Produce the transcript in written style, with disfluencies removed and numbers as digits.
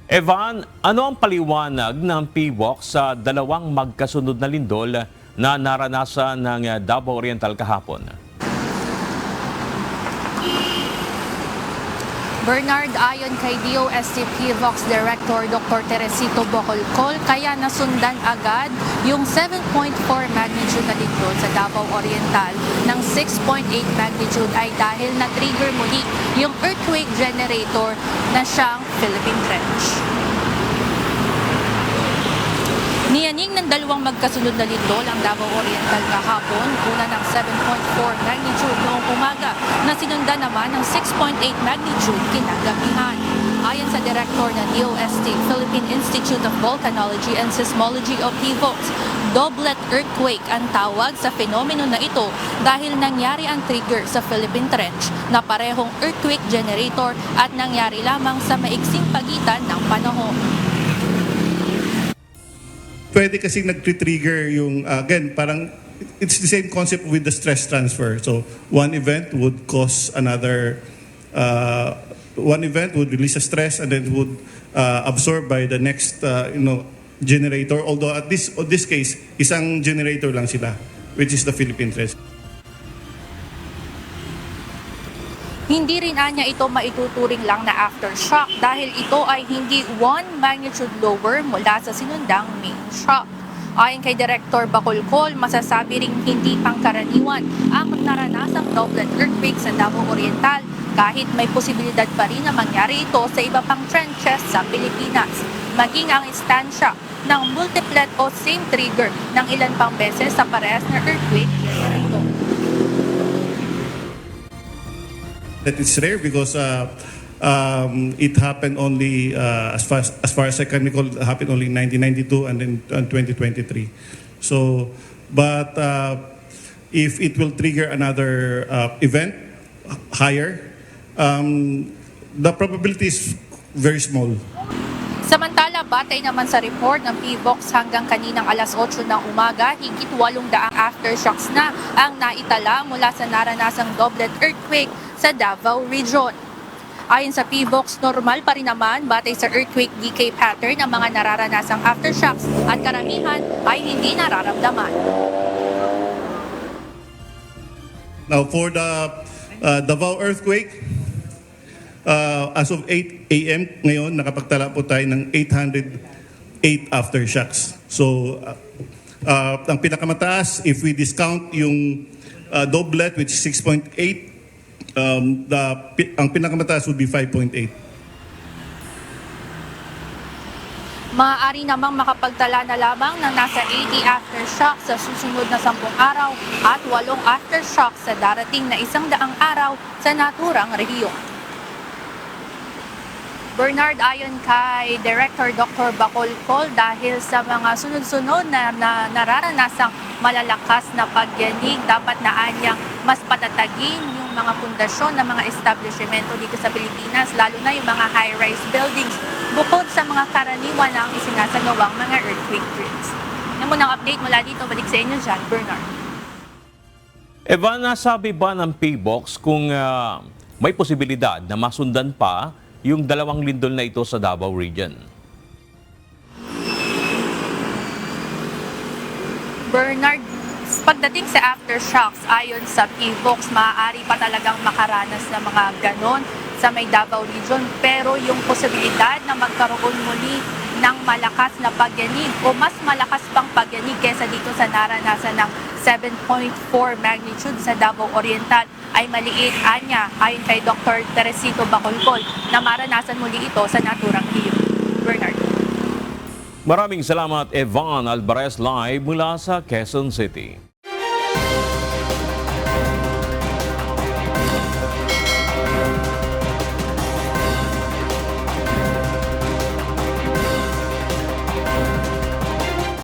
Evan, ano ang paliwanag ng PWOC sa dalawang magkasunod na lindol na naranasan ng Davao Oriental kahapon? Bernard, ayon kay DOST PWOC Director Dr. Teresito Bocolcol, kaya nasundan agad yung 7.4 magnitude na lindol sa Davao Oriental ng 6.8 magnitude ay dahil na-trigger muli yung earthquake generator na siyang Philippine Trench. Niyaning ng dalawang magkasunod na lindol ang Davao Oriental kahapon, una ng 7.4 magnitude noong umaga na sinundan naman ng 6.8 magnitude kinagabihan. Ayon sa direktor ng DOST, Philippine Institute of Volcanology and Seismology o PVOC, doublet earthquake ang tawag sa fenomeno na ito dahil nangyari ang trigger sa Philippine Trench na parehong earthquake generator at nangyari lamang sa maiksing pagitan ng panahon. Pwede kasing nag-trigger yung, again, parang it's the same concept with the stress transfer. So one event would cause another, one event would release a stress and then would absorb by the next, generator. Although at this case, isang generator lang sila, which is the Philippine Trench. Hindi rin anya ito maituturing lang na aftershock dahil ito ay hindi 1 magnitude lower mula sa sinundang main shock. Ayon kay Director Bacolcol, masasabi ring hindi pangkaraniwan ang naranasang doublet earthquake sa Davao Oriental kahit may posibilidad pa rin na mangyari ito sa iba pang trenches sa Pilipinas. Maging ang instansya ng multiplet o same trigger ng ilan pang beses sa parehas na earthquake generator. That it's rare because it happened only, as far as I can recall, it happened only in 1992 and then 2023. So, but if it will trigger another event higher, the probability is very small. Samantala, batay naman sa report ng PVOC hanggang kaninang alas 8 ng umaga, higit 800 aftershocks na ang naitala mula sa naranasang doublet earthquake sa Davao Region. Ayon sa PVOC, normal pa rin naman batay sa earthquake decay pattern ng mga nararanasang aftershocks at karamihan ay hindi nararamdaman. Now for the Davao earthquake, as of 8 a.m. ngayon, nakapagtala po tayo ng 808 aftershocks. So, ang pinakamataas, if we discount yung doublet, which is 6.8, ang pinakamataas would be 5.8. Maaari namang makapagtala na lamang ng nasa 80 aftershocks sa susunod na 10 araw at 8 aftershocks sa darating na 100 araw sa naturang rehiyon. Bernard, ayon kay Director Dr. Bacolcol, dahil sa mga sunod-sunod na nararanasang malalakas na pagyanig, dapat na anyang mas patatagin yung mga pundasyon ng mga establishmento dito sa Pilipinas, lalo na yung mga high-rise buildings, bukod sa mga karaniwan na ang isinasagawang mga earthquake drills. Yan muna ang update mula dito. Balik sa inyo dyan, Bernard. Evan, nasabi ba ng PWOC kung may posibilidad na masundan pa yung dalawang lindol na ito sa Davao Region? Bernard, pagdating sa aftershocks, ayon sa PVOC, maaari pa talagang makaranas ng mga ganon sa may Davao Region, pero yung posibilidad na magkaroon muli ng malakas na pagyanig o mas malakas pang pagyanig kesa dito sa naranasan ng 7.4 magnitude sa Davao Oriental ay maliit, anya, ayon kay Dr. Teresito Bacolcol, na maranasan muli ito sa naturang rehiyon. Bernard. Maraming salamat, Evan Alvarez, live mula sa Quezon City.